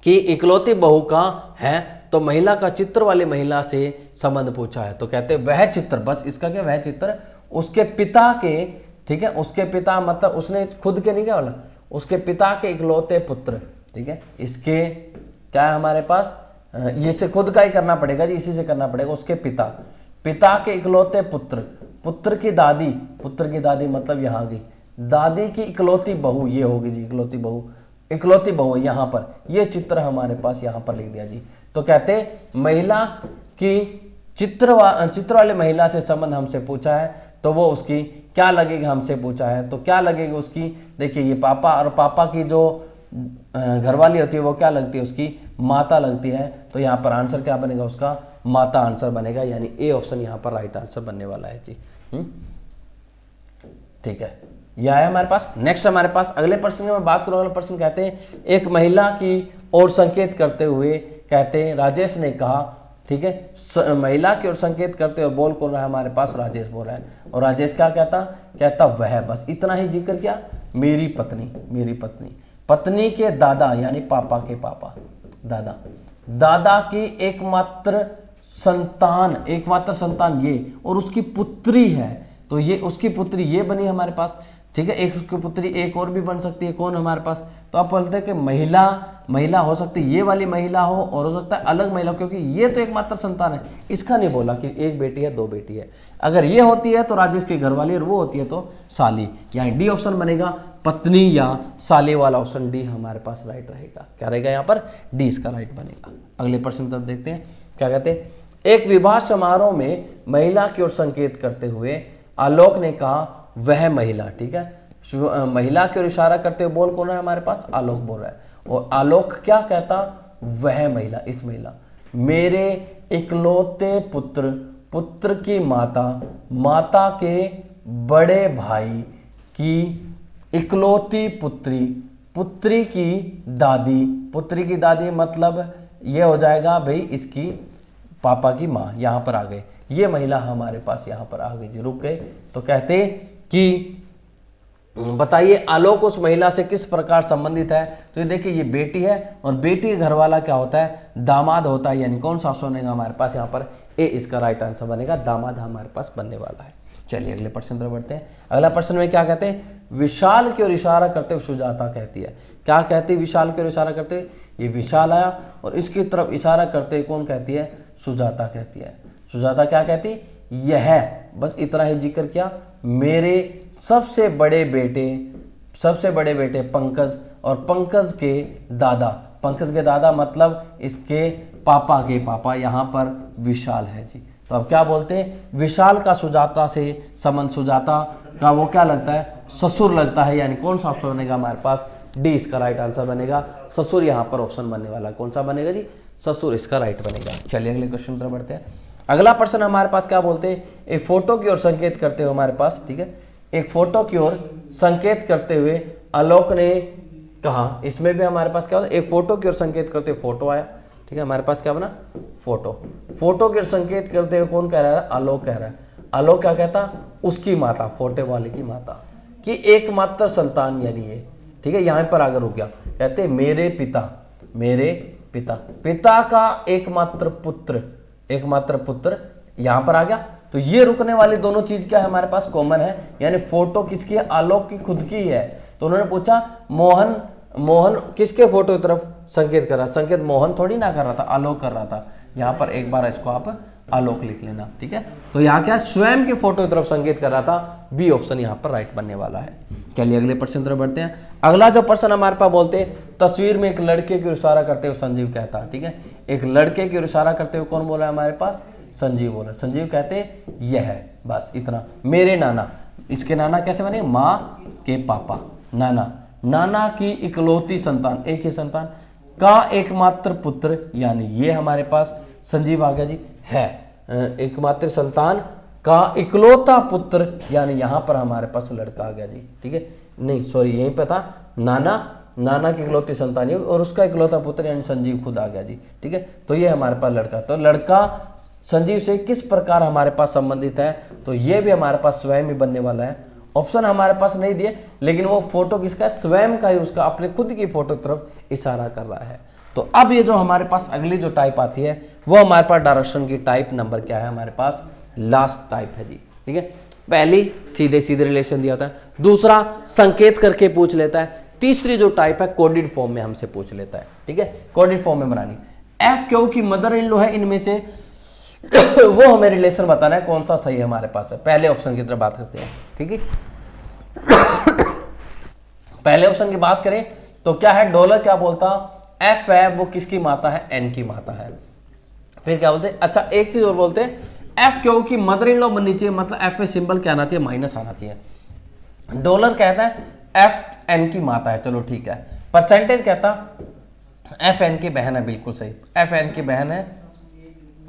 इकलौती बहू का है। तो महिला का चित्र वाली महिला से संबंध पूछा है, तो कहते वह चित्र, बस इसका क्या, वह चित्र उसके पिता के ठीक है, उसके पिता मतलब उसने खुद के नहीं क्या बोला, उसके पिता के इकलौते पुत्र, ठीक है, इसके क्या है हमारे पास, ये से खुद का ही करना पड़ेगा जी, इसी से करना पड़ेगा, उसके पिता के इकलौते पुत्र, पुत्र की दादी मतलब यहाँ की दादी की इकलौती बहू, ये होगी जी इकलौती बहू यहाँ पर, ये चित्र हमारे पास यहाँ पर लिख दिया जी। तो कहते महिला की चित्र वाले महिला से संबंध हमसे पूछा है, तो वो उसकी क्या लगेगा, हमसे पूछा है तो क्या लगेगी उसकी, देखिए ये पापा, और पापा की जो घरवाली होती है वो क्या लगती है, उसकी माता लगती है। तो यहाँ पर आंसर क्या बनेगा, उसका माता आंसर बनेगा, यानी ए ऑप्शन यहाँ पर राइट आंसर बनने वाला है जी। ठीक है, यह है हमारे पास। नेक्स्ट हमारे पास अगले प्रश्न में बात करूँ, अगला प्रश्न कहते हैं एक महिला की ओर संकेत करते हुए कहते हैं राजेश ने कहा, ठीक है, महिला की ओर संकेत करते हुए बोल कौन रहा है हमारे पास, राजेश बोल रहा है। और राजेश क्या कहता वह, बस इतना ही जिक्र क्या, मेरी पत्नी, पत्नी के दादा यानी पापा के पापा, दादा की एकमात्र संतान ये, और उसकी पुत्री है, तो ये उसकी पुत्री ये बनी हमारे पास, ठीक है। एक की पुत्री एक और भी बन सकती है, कौन हमारे पास, तो आप बोलते हैं कि महिला हो सकती है, ये वाली महिला हो, और हो सकता है अलग महिला, क्योंकि ये तो एकमात्र संतान है, इसका नहीं बोला कि एक बेटी है दो बेटी है। अगर ये होती है तो राजेश की घरवाली, और वो होती है तो साली, यानी डी ऑप्शन बनेगा, पत्नी या साली वाला ऑप्शन डी हमारे पास राइट रहेगा। क्या रहेगा यहाँ पर, डी इसका राइट बनेगा। अगले प्रश्न तरफ देखते हैं, क्या कहते हैं, एक विवाह समारोह में महिला की ओर संकेत करते हुए आलोक ने कहा वह महिला, ठीक है, महिला की ओर इशारा करते हुए बोल कौन रहा है हमारे पास, आलोक बोल रहा है। और आलोक क्या कहता, वह महिला, इस महिला, मेरे इकलौते पुत्र की माता के बड़े भाई की इकलौती पुत्री की दादी मतलब ये हो जाएगा भाई इसकी पापा की माँ, यहाँ पर आ गए, ये महिला हमारे पास यहाँ पर आ गई जी, रुक गए। तो कहते कि बताइए आलोक उस महिला से किस प्रकार संबंधित है, तो ये देखिए ये बेटी है, और बेटी के घर वाला क्या होता है, दामाद होता है, यानी कौन सा ऑप्शन बनेगा हमारे पास यहाँ पर, ए इसका राइट आंसर बनेगा, दामाद हमारे पास बनने वाला है। चलिए अगले प्रश्न पर बढ़ते हैं। अगला प्रश्न में क्या कहते हैं, विशाल की ओर इशारा करते हुए सुजाता कहती है, क्या कहती है, विशाल की ओर इशारा करते हुए, ये विशाल आया, और इसकी तरफ इशारा करते हुए कौन कहती है, सुजाता कहती है। सुजाता क्या कहती, यह, बस इतना ही जिक्र किया, मेरे सबसे बड़े बेटे पंकज, और पंकज के दादा मतलब इसके पापा के पापा, यहाँ पर विशाल है जी। तो अब क्या बोलते हैं, विशाल का सुजाता से संबंध, सुजाता का वो क्या लगता है, ससुर लगता है, यानी कौन सा ऑप्शन बनेगा हमारे पास, डी इसका राइट आंसर बनेगा, ससुर यहाँ पर ऑप्शन बनने वाला, कौन सा बनेगा जी, ससुर इसका राइट बनेगा। चलिए अगले क्वेश्चन पर बढ़ते हैं। अगला प्रश्न हमारे पास क्या बोलते हैं, एक फोटो की ओर संकेत करते हुए हमारे पास, ठीक है, एक फोटो की ओर संकेत करते हुए आलोक ने कहा, इसमें भी हमारे पास क्या होता है, एक फोटो की ओर संकेत करते हुए फोटो आया, ठीक है, हमारे पास क्या बना, फोटो की ओर संकेत करते हुए कौन कह रहा है, आलोक कह रहा है। आलोक क्या कहता, उसकी माता, फोटो वाले की माता की एकमात्र संतान, यानी ये, ठीक है, यहाँ पर आगे रुक गया, कहते मेरे पिता का एकमात्र पुत्र यहां पर आ गया। तो ये रुकने वाली दोनों चीज क्या है हमारे पास, कॉमन है, यानी फोटो किसकी है, आलोक की खुद की है। तो उन्होंने पूछा मोहन किसके फोटो की तरफ संकेत कर रहा, संकेत मोहन थोड़ी ना कर रहा था, आलोक कर रहा था। यहाँ पर एक बार इसको आप आलोक लिख लेना, ठीक है। तो यहाँ क्या स्वयं की फोटो की तरफ संकेत कर रहा था, बी ऑप्शन यहाँ पर राइट बनने वाला है। चलिए अगले प्रश्न तरफ बढ़ते हैं। अगला जो प्रश्न हमारे पास बोलते हैं, तस्वीर में एक लड़के की इशारा करते हुए संजीव कहता, ठीक है, एक लड़के की इशारा करते हुए कौन बोला है हमारे पास, संजीव बोला। संजीव कहते यह है, बस इतना, मेरे नाना, इसके नाना कैसे बने, माँ के पापा, नाना की इकलौती संतान, एक ही संतान का एकमात्र पुत्र, यानी ये हमारे पास संजीव आ गया जी, है एकमात्र संतान का इकलौता पुत्र, यानी यहां पर हमारे पास लड़का आ गया जी, ठीक है, नहीं सॉरी यहीं पे था, नाना की इकलौती संतान और उसका इकलौता पुत्र यानी संजीव खुद आ गया जी, ठीक है। तो ये हमारे पास लड़का, तो लड़का संजीव से किस प्रकार हमारे पास संबंधित है, तो ये भी हमारे पास स्वयं ही बनने वाला है। ऑप्शन हमारे पास नहीं दिए, लेकिन वो फोटो किसका है, स्वयं का ही, उसका अपने खुद की फोटो की तरफ इशारा कर रहा है। तो अब ये जो हमारे पास अगली जो टाइप आती है वो हमारे पास डायरेक्शन की टाइप नंबर क्या है हमारे पास, लास्ट टाइप है जी, ठीक है। पहली सीधे सीधे रिलेशन दिया होता है, दूसरा संकेत करके पूछ लेता है, तीसरी जो टाइप है कोडेड फॉर्म में हमसे पूछ लेता है। ठीक है, कोडेड फॉर्म में बनानी। एफ क्यू की मदर इन लॉ है, इनमें से वो हमें रिलेशन बताना है कौन सा सही हमारे पास है। पहले ऑप्शन की तरफ बात करते हैं। ठीक है, पहले ऑप्शन की बात करें तो क्या है, डॉलर क्या बोलता, एफ है वो किसकी माता है, एन की माता है। फिर क्या बोलते, अच्छा एक चीज और बोलते हैं, एफ क्यू की मदर इन लॉ बननी चाहिए, मतलब एफ में सिंबल क्या आना चाहिए, माइनस आना चाहिए। डॉलर कहता है एफ एन की माता है, चलो ठीक है। परसेंटेज कहता एफ एन की बहन है, बिल्कुल सही, एफ एन की बहन है,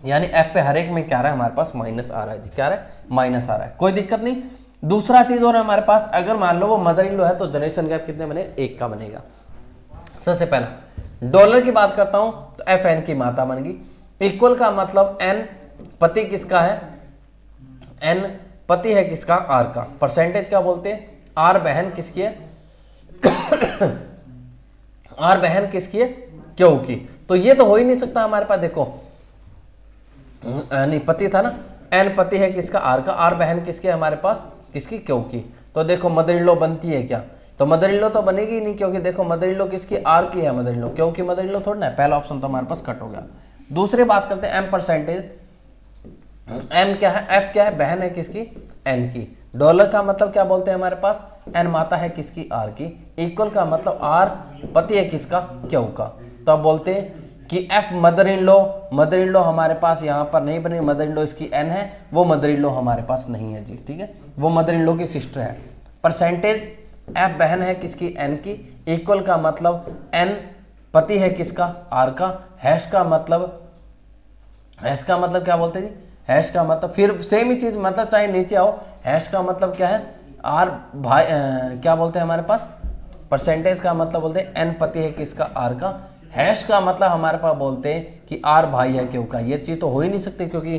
यानी एफ पे हर एक में क्या रहा है हमारे पास, माइनस आ रहा है जी, क्या रहा है, माइनस आ रहा है, कोई दिक्कत नहीं। दूसरा चीज और है हमारे पास, अगर मान लो वो मदर इन लॉ है तो जनरेशन गैप कितने बने, एक का बनेगा। सबसे पहला डॉलर की बात करता हूं तो एफ एन की माता बन गई। इक्वल का मतलब एन पति किसका है, एन पति है किसका, आर का। परसेंटेज क्या बोलते हैं, आर बहन किसकी है आर बहन किसकी है, क्यू की। तो ये तो हो ही नहीं सकता हमारे पास, देखो नहीं पति था ना, एन पति है किसका, आर का, आर बहन किसकी है हमारे पास, किसकी, क्यू की। तो देखो मदर इन लॉ बनती है क्या, तो मदर इन लॉ तो बनेगी ही नहीं, क्योंकि देखो मदर इन लॉ किसकी, आर की है मदर इन लॉ, क्यू की मदर इन लॉ थोड़ा ना है। पहला ऑप्शन तो हमारे पास कट हो गया। दूसरी बात करते हैं एम परसेंटेज, एम क्या है, एफ क्या है, बहन है किसकी, एन की। डॉलर का मतलब क्या बोलते हैं हमारे पास, एन माता है किसकी, आर की। इक्वल का मतलब आर पति है किसका, क्यू का। तो अब बोलते हैं कि एफ मदर इन लॉ हमारे पास यहाँ पर नहीं बनी, मदर इन लॉ इसकी एन है, वो मदर इन लॉ हमारे पास नहीं है जी। ठीक है, वो मदर इन लॉ की सिस्टर है। परसेंटेज एफ बहन है किसकी, एन की। इक्वल का मतलब एन पति है किसका, आर का। हैश का मतलब क्या बोलते हैं जी, हैश का मतलब फिर सेम ही चीज, मतलब चाहे नीचे आओ, हैश का मतलब क्या है, आर भाई क्या बोलते हैं हमारे पास, परसेंटेज का मतलब बोलते हैं एन पति है किसका, आर का। हैश का मतलब हमारे पास बोलते हैं कि आर भाई है क्यों का। ये चीज तो हो ही नहीं सकती, क्योंकि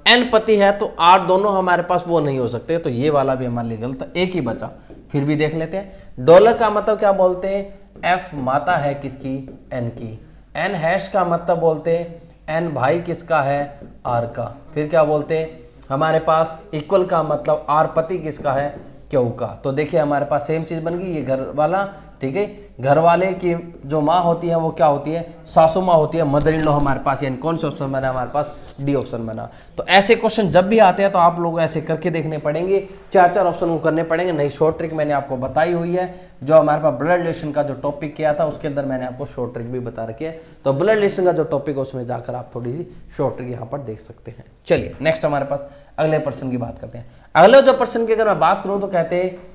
एन पति है तो आर दोनों हमारे पास वो नहीं हो सकते, तो ये वाला भी हमारे लिए गलत है, एक ही बचा। फिर भी देख लेते हैं। डॉलर का मतलब क्या बोलते हैं, एफ माता है किसकी, एन की। एन हैश का मतलब बोलते हैं एन भाई किसका है, आर का। फिर क्या बोलते हैं हमारे पास, इक्वल का मतलब आर पति किसका है, क्यू का। तो देखिए हमारे पास सेम चीज बन गई, ये घर वाला, ठीक है, घर वाले की जो माँ होती है वो क्या होती है, सासू माँ होती है, मदर इन लॉ हमारे पास, यानी कौन सा ऑप्शन बना हमारे पास, डी ऑप्शन बना। तो ऐसे क्वेश्चन जब भी आते हैं तो आप लोग ऐसे करके देखने पड़ेंगे, चार चार ऑप्शन को करने पड़ेंगे। नई शॉर्ट ट्रिक मैंने आपको बताई हुई है, जो हमारे पास ब्लड रिलेशन का जो टॉपिक किया था उसके अंदर मैंने आपको शॉर्ट ट्रिक भी बता रखी है। तो ब्लड रिलेशन का जो टॉपिक है उसमें जाकर आप थोड़ी सी शॉर्ट ट्रिक यहाँ पर देख सकते हैं। चलिए नेक्स्ट हमारे पास अगले पर्सन की बात करते हैं। अगले जो पर्सन की अगर मैं बात करूँ तो कहते हैं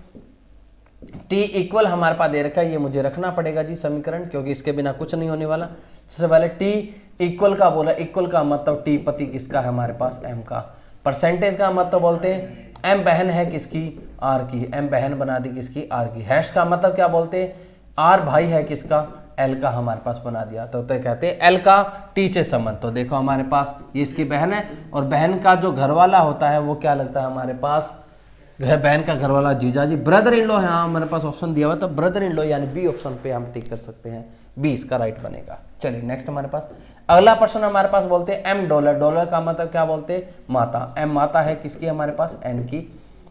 टी इक्वल हमारे पास दे रखा है, ये मुझे रखना पड़ेगा जी समीकरण, क्योंकि इसके बिना कुछ नहीं होने वाला। सबसे पहले टी इक्वल का बोला, इक्वल का मतलब टी पति किसका है हमारे पास, एम का। परसेंटेज का मतलब बोलते हैं एम बहन है किसकी, आर की। एम बहन बना दी किसकी, आर की। हैश का मतलब क्या बोलते हैं, आर भाई है किसका, एल का हमारे पास बना दिया। तो कहते हैं एल का टी से संबंध। तो देखो हमारे पास ये इसकी बहन है, और बहन का जो घर वाला होता है वो क्या लगता है हमारे पास, बहन का घर वाला जीजा जी। ब्रदर इन लॉ है, हाँ हमारे पास ऑप्शन दिया हुआ, तो ब्रदर इन लॉ यानी बी ऑप्शन पे हम टिक कर सकते हैं, बी इसका राइट बनेगा। चलिए नेक्स्ट हमारे पास अगला प्रश्न हमारे पास बोलते हैं एम डॉलर। डॉलर का मतलब क्या बोलते हैं, माता। एम माता है किसकी हमारे पास, एन की।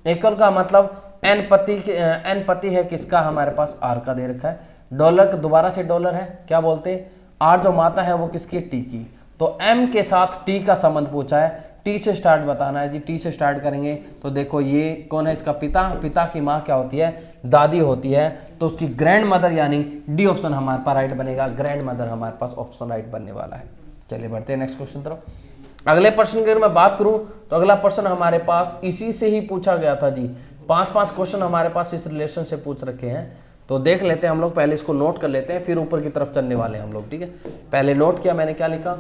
इक्वल का मतलब एन पति है किसका हमारे पास, आर का दे रखा है। डॉलर दोबारा से डॉलर है, क्या बोलते हैं, आर जो माता है वो किसकी, टी की। तो एम के साथ टी का संबंध पूछा है, टी से स्टार्ट बताना है जी। टी से स्टार्ट करेंगे तो देखो ये कौन है, इसका पिता। पिता की माँ क्या होती है, दादी होती है, तो उसकी ग्रैंड मदर, यानी डी ऑप्शन हमारे पास राइट बनेगा। ग्रैंड मदर हमारे पास ऑप्शन राइट बनने वाला है। चलिए बढ़ते हैं नेक्स्ट क्वेश्चन तरफ। अगले प्रश्न की अगर मैं बात करूं तो अगला प्रश्न हमारे पास इसी से ही पूछा गया था जी। 5-5 क्वेश्चन हमारे पास इस रिलेशन से पूछ रखे हैं, तो देख लेते हैं हम लोग। पहले इसको नोट कर लेते हैं, फिर ऊपर की तरफ चलने वाले हैं हम लोग, ठीक है। पहले नोट किया मैंने, क्या लिखा,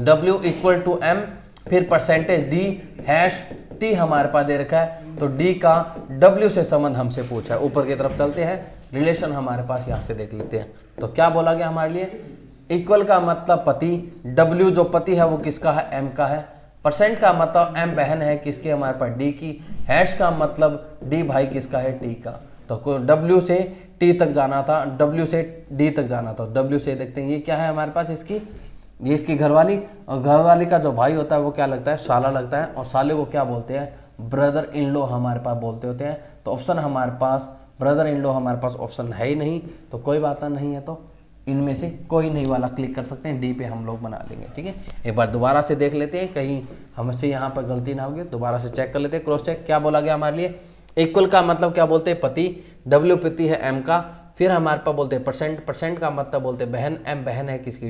W इक्वल टू एम, फिर परसेंटेज डी, हैश टी हमारे पास दे रखा है, तो डी का W से संबंध हमसे पूछा है। ऊपर की तरफ चलते हैं, रिलेशन हमारे पास यहाँ से देख लेते हैं। तो क्या बोला गया हमारे लिए, इक्वल का मतलब पति, W जो पति है वो किसका है, M का है। परसेंट का मतलब M बहन है किसकी, हमारे पास D की। हैश का मतलब D भाई किसका है, T का। तो W से T तक जाना था, W से D तक जाना था। W से देखते हैं ये क्या है हमारे पास, इसकी, ये इसकी घरवाली, और घरवाली का जो भाई होता है वो क्या लगता है, साला लगता है, और साले को क्या बोलते हैं, ब्रदर इन लॉ हमारे पास बोलते होते हैं। तो ऑप्शन हमारे पास ब्रदर इन लॉ हमारे पास ऑप्शन है ही नहीं, तो कोई बात नहीं है, तो इनमें से कोई नहीं वाला क्लिक कर सकते हैं, डी पे हम लोग बना लेंगे। ठीक है, एक बार दोबारा से देख लेते हैं कहीं हमसे यहाँ पर गलती ना होगी, दोबारा से चेक कर लेते हैं, क्रॉस चेक। क्या बोला गया हमारे लिए, इक्वल का मतलब क्या बोलते हैं, पति, डब्ल्यू पति है एम का, फिर हमारे पास बोलते हैं परसेंट, परसेंट का मतलब बोलते हैं बहन, एम बहन है किसकी,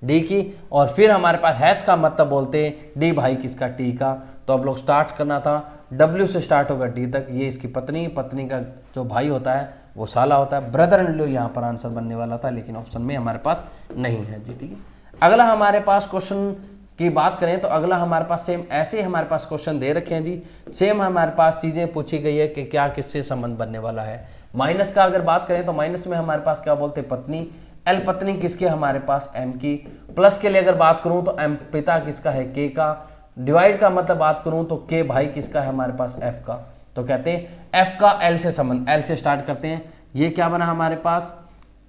डी की, और फिर हमारे पास हैश का मतलब बोलते हैं डी भाई किसका, टी का। तो अब लोग स्टार्ट करना था, डब्ल्यू से स्टार्ट होगा डी तक, ये इसकी पत्नी, पत्नी का जो भाई होता है वो साला होता है, ब्रदर इन लॉ यहाँ पर आंसर बनने वाला था, लेकिन ऑप्शन में हमारे पास नहीं है जी। ठीक है, अगला हमारे पास क्वेश्चन की बात करें तो अगला हमारे पास सेम ऐसे हमारे पास क्वेश्चन दे रखे हैं जी, सेम हमारे पास चीज़ें पूछी गई है कि क्या किससे संबंध बनने वाला है। माइनस का अगर बात करें तो माइनस में हमारे पास क्या बोलते हैं, पत्नी, एल पत्नी किसके, हमारे पास एम की। प्लस के लिए अगर बात करूं तो एम पिता किसका है, के का। डिवाइड का मतलब बात करूं तो के भाई किसका है, हमारे पास एफ का। तो कहते हैं एफ का एल से संबंध, एल से स्टार्ट करते हैं। ये क्या बना हमारे पास,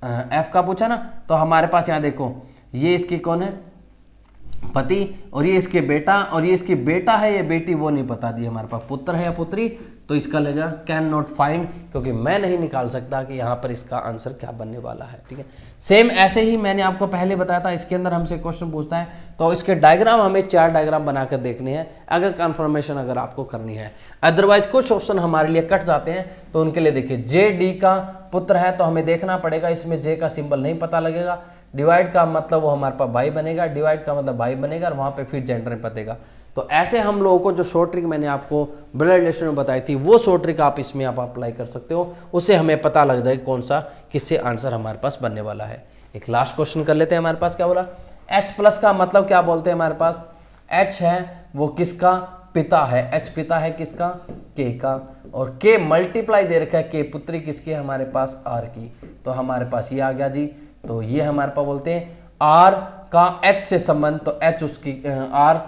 एफ का पूछा ना, तो हमारे पास यहाँ देखो, ये इसकी कौन है, पति, और ये इसके बेटा, और ये इसकी बेटा है, ये बेटी वो नहीं बता दी हमारे पास, पुत्र है या पुत्री, तो इसका लगेगा कैन नॉट फाइंड, क्योंकि मैं नहीं निकाल सकता कि यहाँ पर इसका आंसर क्या बनने वाला है। ठीक है, सेम ऐसे ही मैंने आपको पहले बताया था, इसके अंदर हमसे क्वेश्चन पूछता है तो इसके डायग्राम हमें 4 डायग्राम बनाकर देखने हैं अगर कंफर्मेशन अगर आपको करनी है। अदरवाइज कुछ ऑप्शन हमारे लिए कट जाते हैं, तो उनके लिए देखिए, जे डी का पुत्र है तो हमें देखना पड़ेगा, इसमें जे का सिंबल नहीं पता लगेगा। डिवाइड का मतलब वो हमारे पास भाई बनेगा, डिवाइड का मतलब भाई बनेगा, और वहाँ पे फिर जेंडर बतेगा। तो ऐसे हम लोगों को जो शॉर्ट ट्रिक मैंने आपको ब्लड रिलेशन में बताई थी, वो शॉर्ट ट्रिक आप इसमें आप अप्लाई कर सकते हो, उससे हमें पता लग जाए कौन सा किससे आंसर हमारे पास बनने वाला है। एक लास्ट क्वेश्चन कर लेते हैं, हमारे पास क्या बोला, एच प्लस का मतलब क्या बोलते हैं, हमारे पास एच है वो किसका, पिता है, एच पिता है किसका, के का, और के मल्टीप्लाई दे रखा है, के पुत्री किसकी, हमारे पास आर की। तो हमारे पास ये आ गया जी, तो ये हमारे पास बोलते हैं आर का एच से संबंध, तो एच उसकी आर,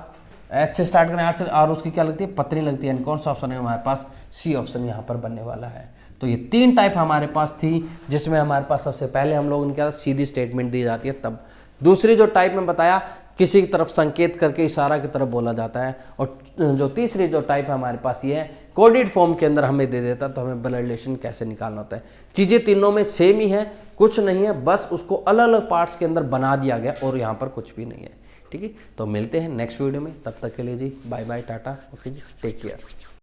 एच से स्टार्ट करें, आर से, आर उसकी क्या लगती है, पत्नी लगती है। कौन सा ऑप्शन है हमारे पास, सी ऑप्शन यहाँ पर बनने वाला है। तो ये 3 टाइप हमारे पास थी, जिसमें हमारे पास सबसे पहले हम लोगों ने क्या सीधी स्टेटमेंट दी जाती है तब। दूसरी जो टाइप में बताया, किसी की तरफ संकेत करके इशारा की तरफ बोला जाता है, और जो तीसरी जो टाइप है हमारे पास ये है, कोडेड फॉर्म के अंदर हमें दे देता, तो हमें ब्लड रिलेशन कैसे निकालना होता है। चीज़ें तीनों में सेम ही है, कुछ नहीं है, बस उसको अलग अलग पार्ट्स के अंदर बना दिया गया, और यहाँ पर कुछ भी नहीं है। ठीक है, तो मिलते हैं नेक्स्ट वीडियो में, तब तक के लिए जी बाय बाय, टाटा, ओके जी, टेक केयर।